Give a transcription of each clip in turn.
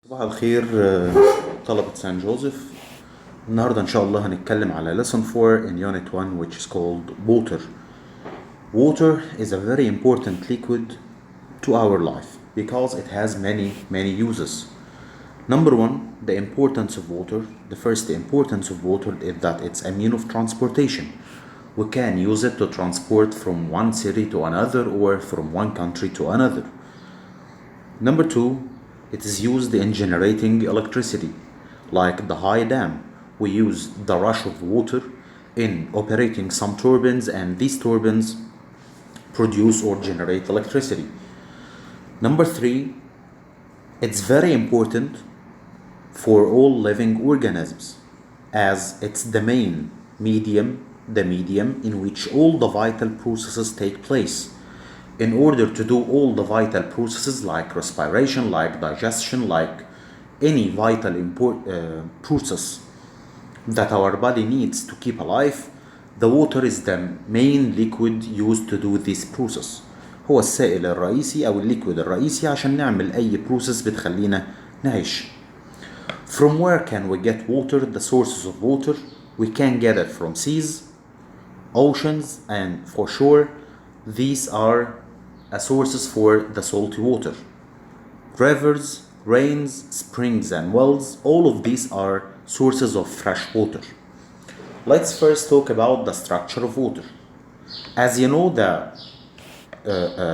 صباح الخير طلبة سان جوزيف. النهاردة إن شاء الله هنتكلم على lesson 4 in unit 1 which is called water. Water is a very important liquid to our life because it has many uses. Number one, the importance of water. The first importance of water is that it's a mean of transportation. We can use it to transport from one city to another or from one country to another. Number two, it is used in generating electricity, like the high dam. We use the rush of water in operating some turbines, and these turbines produce or generate electricity. Number three, it's very important for all living organisms, as it's the medium in which all the vital processes take place. In order to do all the vital processes like respiration, like digestion, like any vital process that our body needs to keep alive, the water is the main liquid used to do this process. هو السائل الرئيسي أو الليكويد الرئيسي عشان نعمل أي process بتخلينا نعيش. From where can we get water? The sources of water, we can get it from seas, oceans, and for sure these are sources for the salty water. Rivers, rains, springs, and wells, all of these are sources of fresh water. Let's first talk about the structure of water. As you know, the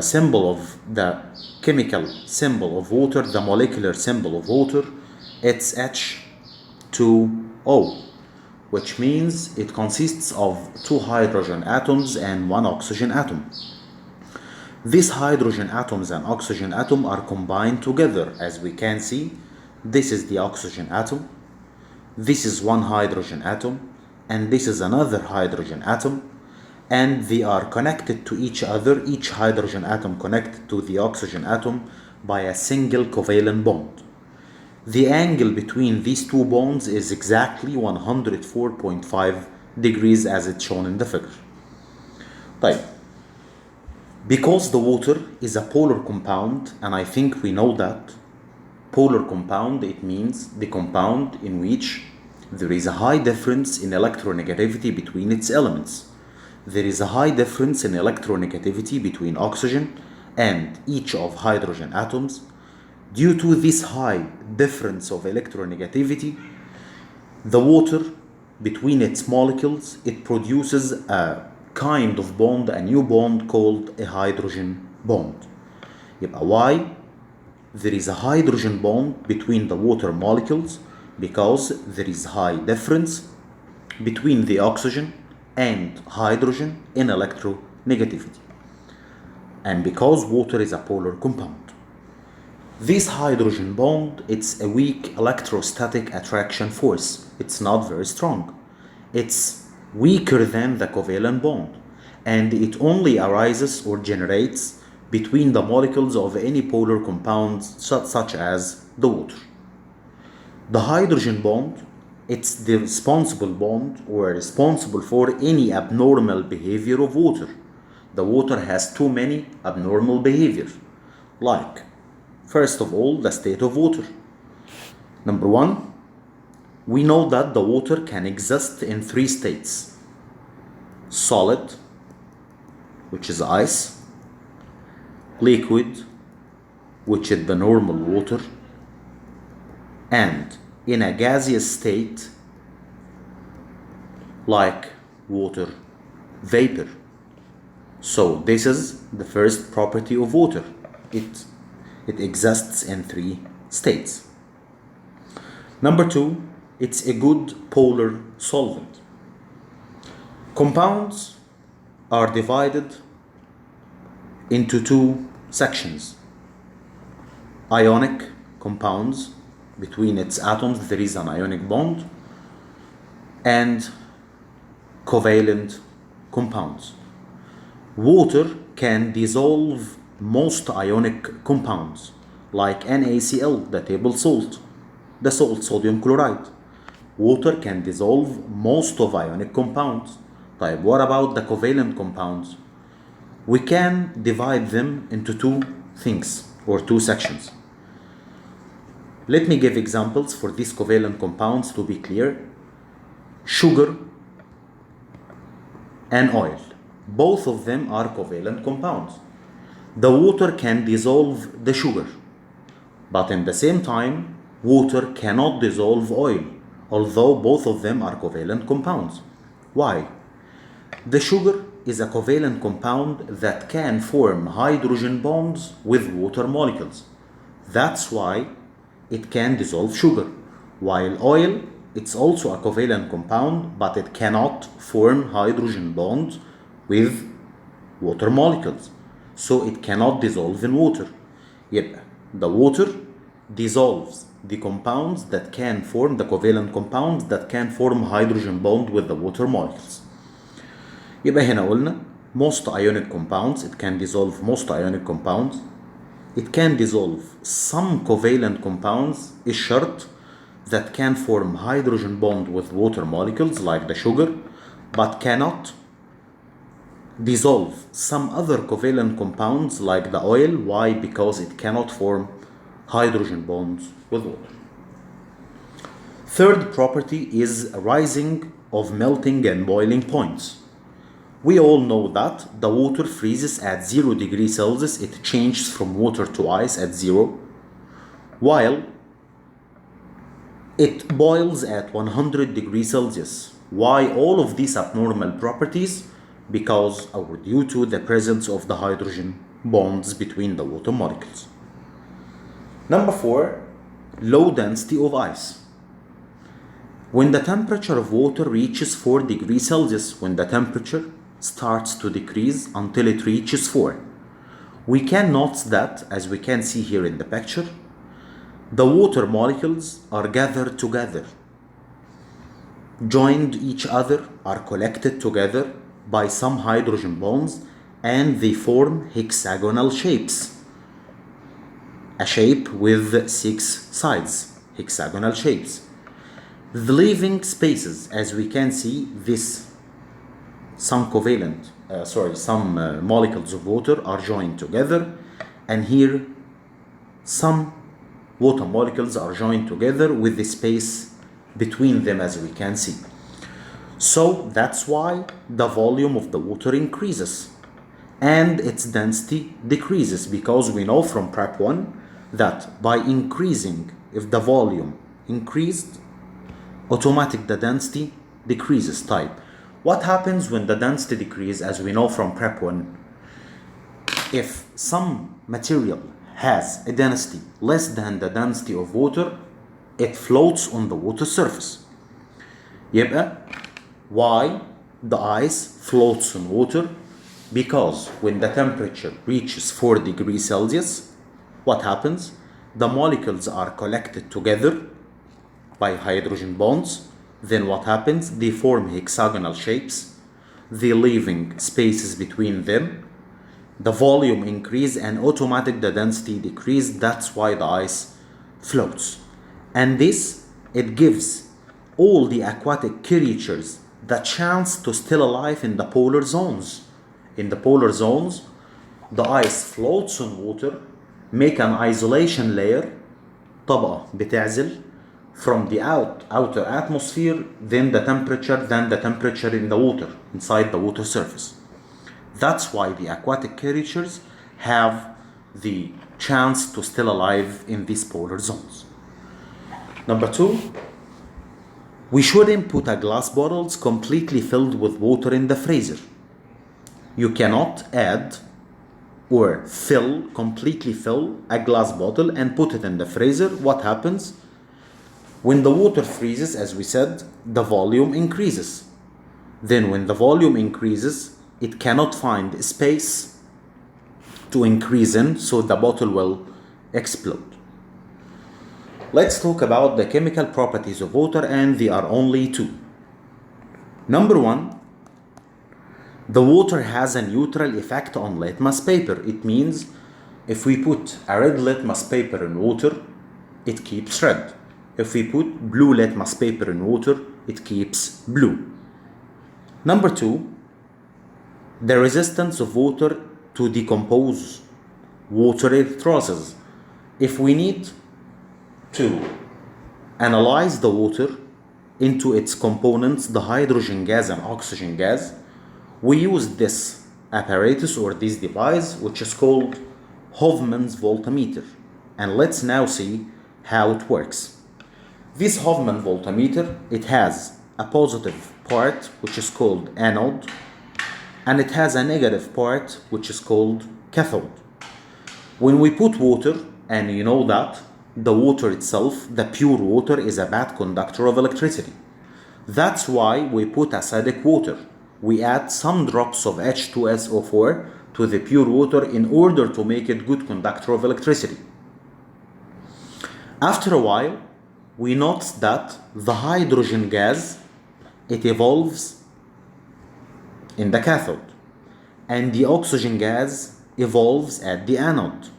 symbol of the chemical symbol of water, the molecular symbol of water, it's H2O, which means it consists of 2 hydrogen atoms and 1 oxygen atom. These hydrogen atoms and oxygen atom are combined together. As we can see, this is the oxygen atom, this is one hydrogen atom, and this is another hydrogen atom, and they are connected to each other, each hydrogen atom connected to the oxygen atom by a single covalent bond. The angle between these two bonds is exactly 104.5 degrees as it's shown in the figure. طيب, because the water is a polar compound, and I think we know that, polar compound, it means the compound in which there is a high difference in electronegativity between its elements. There is a high difference in electronegativity between oxygen and each of hydrogen atoms. Due to this high difference of electronegativity, the water between its molecules, it produces a kind of bond, a new bond called a hydrogen bond. يبقى why there is a hydrogen bond between the water molecules? Because there is high difference between the oxygen and hydrogen in electronegativity, and because water is a polar compound. This hydrogen bond, it's a weak electrostatic attraction force. It's not very strong. It's weaker than the covalent bond, and it only arises or generates between the molecules of any polar compounds such as the water. The hydrogen bond, it's the responsible bond or responsible for any abnormal behavior of water. The water has too many abnormal behaviors, like, first of all, the state of water. Number one, we know that the water can exist in 3 states: solid, which is ice; liquid, which is the normal water; and in a gaseous state, like water vapor. So this is the first property of water. It exists in 3 states. Number two, it's a good polar solvent. Compounds are divided into 2 sections: ionic compounds, between its atoms there is an ionic bond, and covalent compounds. Water can dissolve most ionic compounds, like NaCl, the table salt, the salt sodium chloride. Water can dissolve most of ionic compounds. طيب, what about the covalent compounds? We can divide them into 2 things or 2 sections. Let me give examples for these covalent compounds to be clear. Sugar and oil. Both of them are covalent compounds. The water can dissolve the sugar, but in the same time, water cannot dissolve oil, although both of them are covalent compounds. Why? The sugar is a covalent compound that can form hydrogen bonds with water molecules. That's why it can dissolve sugar. While oil, it's also a covalent compound, but it cannot form hydrogen bonds with water molecules. So it cannot dissolve in water. Yep, the water dissolves the compounds that can form, the covalent compounds that can form hydrogen bond with the water molecules. يبقى هنا قلنا most ionic compounds, it can dissolve most ionic compounds. It can dissolve some covalent compounds الشرط that can form hydrogen bond with water molecules like the sugar, but cannot dissolve some other covalent compounds like the oil. Why? Because it cannot form hydrogen bonds with water. Third property is rising of melting and boiling points. We all know that the water freezes at 0 degrees Celsius. It changes from water to ice at 0, while it boils at 100 degrees Celsius. Why all of these abnormal properties? Because or due to the presence of the hydrogen bonds between the water molecules. Number 4, low density of ice. When the temperature of water reaches 4 degrees Celsius, when the temperature starts to decrease until it reaches 4, we can note that, as we can see here in the picture, the water molecules are gathered together, joined each other, are collected together by some hydrogen bonds, and they form hexagonal shapes. A shape with 6 sides, hexagonal shapes. The leaving spaces, as we can see, some molecules of water are joined together, and here some water molecules are joined together with the space between them, as we can see. So that's why the volume of the water increases and its density decreases, because we know from prep 1 that by increasing, if the volume increased, automatic the density decreases type. What happens when the density decreases? As we know from prep 1, if some material has a density less than the density of water, it floats on the water surface. يبقى why the ice floats on water? Because when the temperature reaches 4 degrees Celsius, what happens? The molecules are collected together by hydrogen bonds. Then what happens? They form hexagonal shapes, the leaving spaces between them. The volume increase and automatic the density decrease. That's why the ice floats. And this, it gives all the aquatic creatures the chance to still alive in the polar zones. In the polar zones, the ice floats on water, make an isolation layer, طبقة بتعزل from the outer atmosphere, then the temperature in the water, inside the water surface. That's why the aquatic creatures have the chance to still alive in these polar zones. Number 2, we shouldn't put a glass bottles completely filled with water in the freezer. You cannot add or completely fill a glass bottle and put it in the freezer. What happens? When the water freezes, as we said, the volume increases. Then when the volume increases, it cannot find space to increase in, so the bottle will explode. Let's talk about the chemical properties of water, and there are only 2. Number 1, the water has a neutral effect on litmus paper. It means if we put a red litmus paper in water, it keeps red. If we put blue litmus paper in water, it keeps blue. Number 2, the resistance of water to decompose water electrolysis. If we need to analyze the water into its components, the hydrogen gas and oxygen gas, we use this apparatus or this device, which is called Hofmann's voltmeter. And let's now see how it works. This Hofmann voltmeter, it has a positive part, which is called anode, and it has a negative part, which is called cathode. When we put water, and you know that the water itself, the pure water, is a bad conductor of electricity. That's why we put acidic water. We add some drops of H2SO4 to the pure water in order to make it good conductor of electricity. After a while, we notice that the hydrogen gas, it evolves in the cathode, and the oxygen gas evolves at the anode.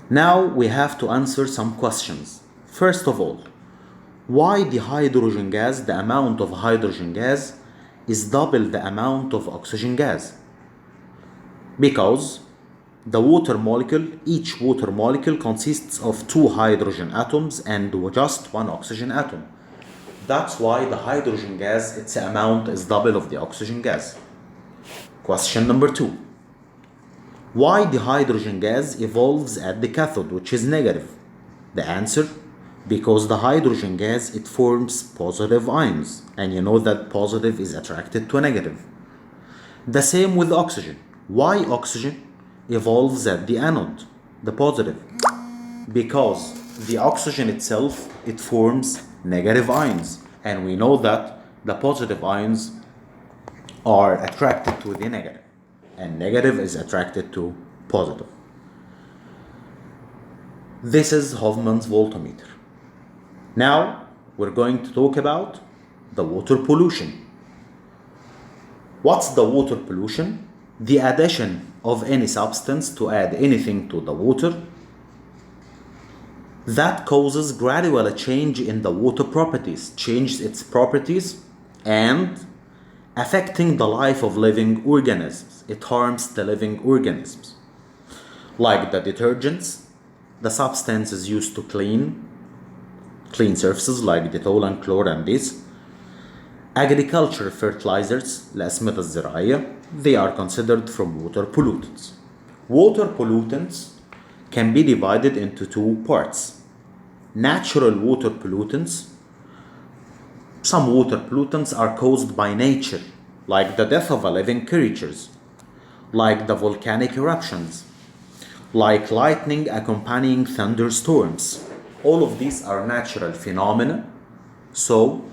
Now we have to answer some questions. First of all, why the hydrogen gas, the amount of hydrogen gas, is double the amount of oxygen gas? Because the water molecule, each water molecule consists of 2 hydrogen atoms and just 1 oxygen atom. That's why the hydrogen gas, its amount is double of the oxygen gas. Question number 2. Why the hydrogen gas evolves at the cathode, which is negative? The answer, because the hydrogen gas, it forms positive ions, and you know that positive is attracted to negative. The same with oxygen. Why oxygen evolves at the anode, the positive? Because the oxygen itself, it forms negative ions, and we know that the positive ions are attracted to the negative, and negative is attracted to positive. This is Hofmann's voltmeter. Now we're going to talk about the water pollution. What's the water pollution? The addition of any substance to add anything to the water that causes gradual change in the water properties, changes its properties, and affecting the life of living organisms. It harms the living organisms, like the detergents, the substances used to clean surfaces like Dettol and chlor and this. Agriculture fertilizers, الأسمدة الزراعية, they are considered from water pollutants. Water pollutants can be divided into 2 parts. Natural water pollutants. Some water pollutants are caused by nature, like the death of living creatures, like the volcanic eruptions, like lightning accompanying thunderstorms. All of these are natural phenomena, so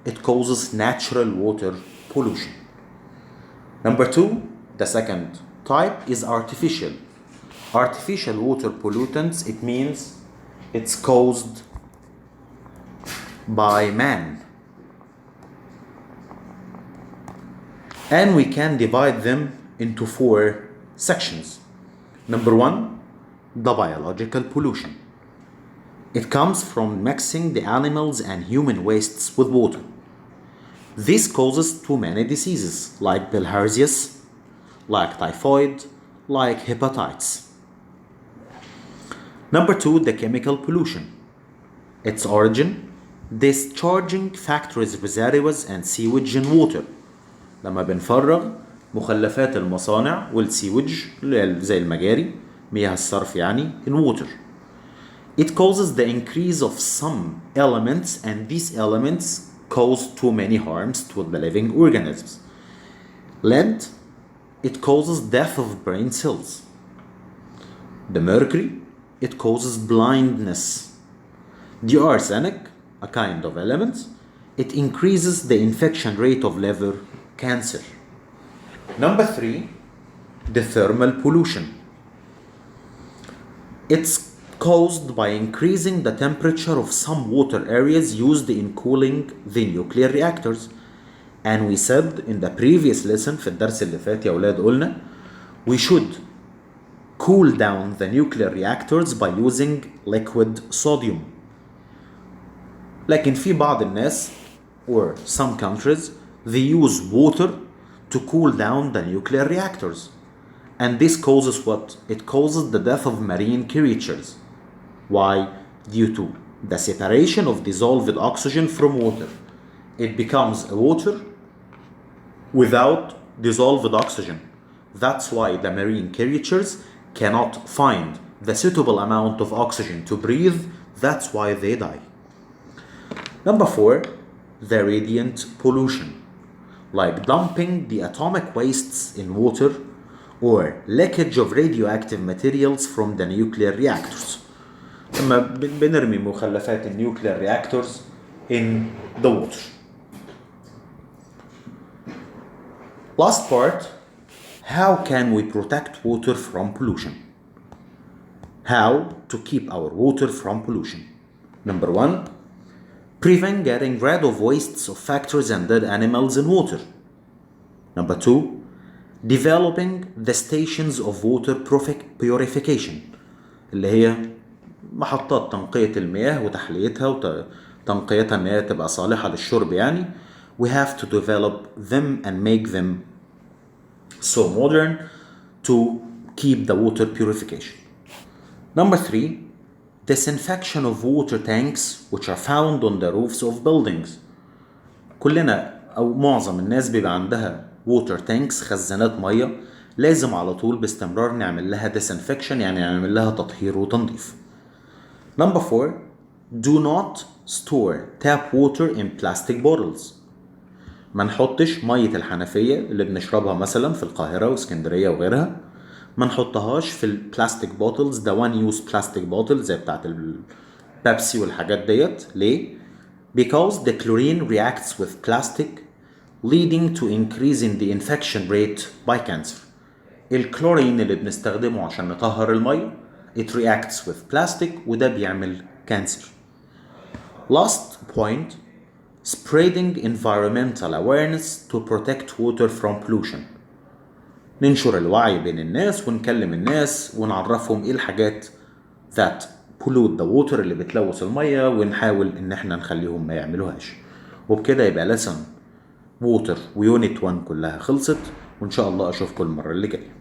it causes natural water pollution. Number 2, the second type is artificial. Artificial water pollutants, it means it's caused by man. And we can divide them into 4 sections. Number 1, the biological pollution. It comes from mixing the animals and human wastes with water. This causes too many diseases like bilharzia, like typhoid, like hepatitis. Number 2, the chemical pollution. Its origin, discharging factories reservoirs and sewage in water. لما بنفرغ مخلفات المصانع والسيوج زي المجاري مياه الصرف يعني in water. It causes the increase of some elements, and these elements cause too many harms to the living organisms. Lead, it causes death of brain cells. The mercury, it causes blindness. The arsenic, a kind of element, it increases the infection rate of liver cancer. Number 3, the thermal pollution. It's caused by increasing the temperature of some water areas used in cooling the nuclear reactors. And we said in the previous lesson في الدرس اللي فات يا أولاد قلنا we should cool down the nuclear reactors by using liquid sodium. لكن في بعض الناس or some countries they use water to cool down the nuclear reactors. And this causes what? It causes the death of marine creatures. Why? due to the separation of dissolved oxygen from water. It becomes a water without dissolved oxygen. That's why the marine creatures cannot find the suitable amount of oxygen to breathe. That's why they die. Number 4, the radiant pollution, like dumping the atomic wastes in water or leakage of radioactive materials from the nuclear reactors. لما بنرمي مخلفات النيوكلير reactors in the water. Last part, how can we protect water from pollution? How to keep our water from pollution? Number 1, prevent getting rid of wastes of factories and dead animals in water. Number 2, developing the stations of water purification اللي هي محطات تنقية المياه وتحليتها وتنقيتها ان هي تبقى صالحة للشرب يعني. We have to develop them and make them so modern to keep the water purification. Number 3, disinfection of water tanks which are found on the roofs of buildings. كلنا أو معظم الناس بيبقى عندها water tanks خزانات مية، لازم على طول باستمرار نعمل لها disinfection يعني نعمل لها تطهير وتنظيف. Number 4, do not store tap water in plastic bottles. ما نحطش مية الحنفية اللي بنشربها مثلا في القاهرة واسكندرية وغيرها، ما نحطهاش في البلاستيك بوتلز، ده one use plastic bottles زي بتاعت البيبسي والحاجات ديت. ليه؟ Because the chlorine reacts with plastic leading to increase in the infection rate by cancer. الكلورين اللي بنستخدمه عشان نطهر المية it reacts with plastic وده بيعمل كانسر. Last point, spreading environmental awareness to protect water from pollution. ننشر الوعي بين الناس ونكلم الناس ونعرفهم ايه الحاجات that pollute the water اللي بتلوث المية ونحاول ان احنا نخليهم ما يعملوهاش. وبكده يبقى lesson water ويونت 1 كلها خلصت، وان شاء الله اشوفكم المرة اللي جاية.